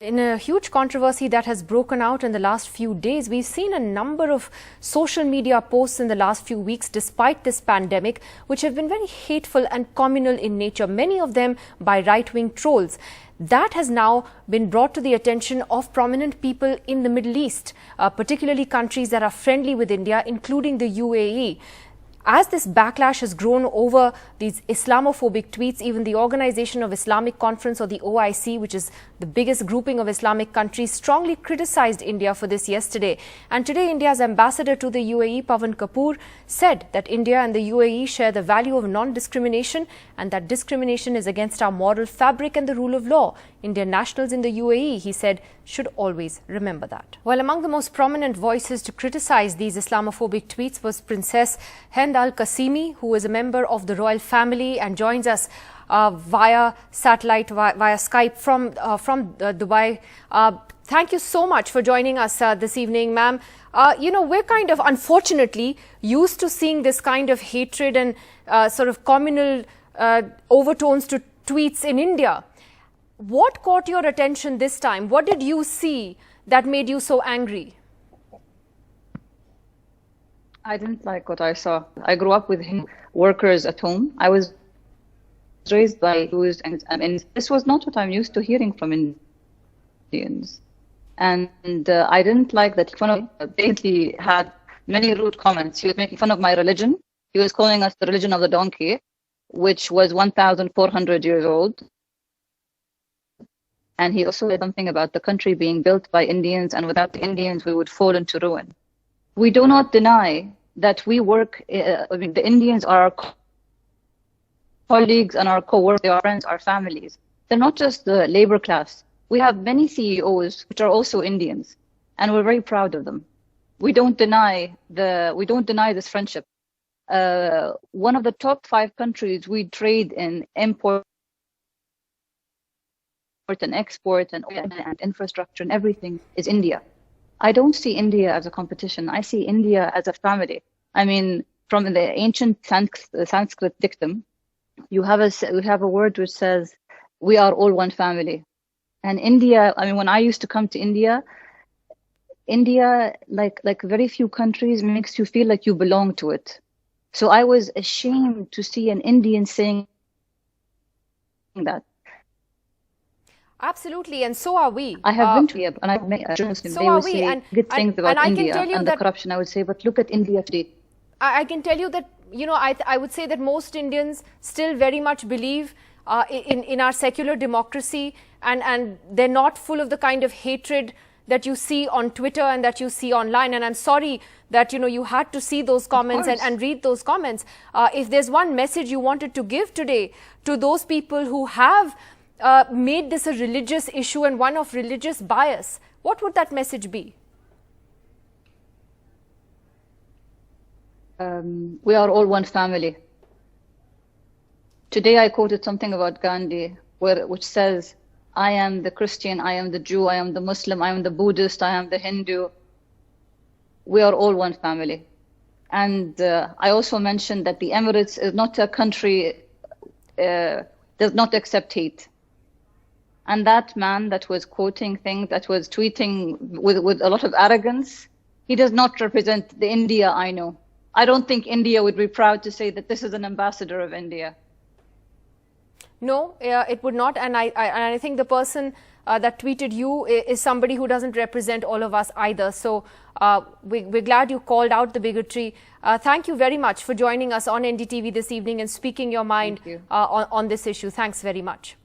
In a huge controversy that has broken out in the last few days, we've seen a number of social media posts in the last few weeks, despite this pandemic, which have been very hateful and communal in nature, many of them by right-wing trolls. That has now been brought to the attention of prominent people in the Middle East, particularly countries that are friendly with India, including the UAE. As this backlash has grown over these Islamophobic tweets, even the Organization of Islamic Conference, or the OIC, which is the biggest grouping of Islamic countries, strongly criticized India for this yesterday. And today, India's ambassador to the UAE, Pawan Kapoor, said that India and the UAE share the value of non-discrimination and that discrimination is against our moral fabric and the rule of law. Indian nationals in the UAE, he said, should always remember that. Well, among the most prominent voices to criticize these Islamophobic tweets was Princess Hind Al Qasimi, who is a member of the royal family and joins us via satellite, via Skype from Dubai. Thank you so much for joining us this evening, ma'am. We're kind of, unfortunately, used to seeing this kind of hatred and sort of communal overtones to tweets in India. What caught your attention this time? What did you see that made you so angry? I didn't like what I saw. I grew up with workers at home. I was raised by Jews, and this was not what I'm used to hearing from Indians. And I didn't like that he had many rude comments. He was making fun of my religion. He was calling us the religion of the donkey, which was 1,400 years old. And he also said something about the country being built by Indians, and without the Indians, we would fall into ruin. We do not deny that we work, the Indians are our colleagues and our co-workers, they are friends, our families. They're not just the labor class. We have many CEOs which are also Indians, and we're very proud of them. We don't deny this friendship. One of the top 5 countries we trade in, import and export and infrastructure and everything, is India. I don't see India as a competition. I see India as a family. I mean, from the ancient Sanskrit dictum, we have a word which says, "We are all one family." And India, I mean, when I used to come to India, like very few countries, makes you feel like you belong to it. So I was ashamed to see an Indian saying that. Absolutely, and so are we. I have been to India, and I've met journalists. They will say good things about India and the corruption. I would say, but look at India today. I can tell you that, I would say that most Indians still very much believe in our secular democracy, and they're not full of the kind of hatred that you see on Twitter and that you see online. And I'm sorry that, you had to see those comments and read those comments. If there's one message you wanted to give today to those people who have made this a religious issue and one of religious bias, what would that message be? We are all one family. Today I quoted something about Gandhi, which says, "I am the Christian, I am the Jew, I am the Muslim, I am the Buddhist, I am the Hindu. We are all one family." And I also mentioned that the Emirates is not a country, does not accept hate. And that man that was quoting things, that was tweeting with a lot of arrogance, he does not represent the India I know. I don't think India would be proud to say that this is an ambassador of India. No, it would not. And I think the person that tweeted you is somebody who doesn't represent all of us either. So we're glad you called out the bigotry. Thank you very much for joining us on NDTV this evening and speaking your mind on this issue. Thanks very much.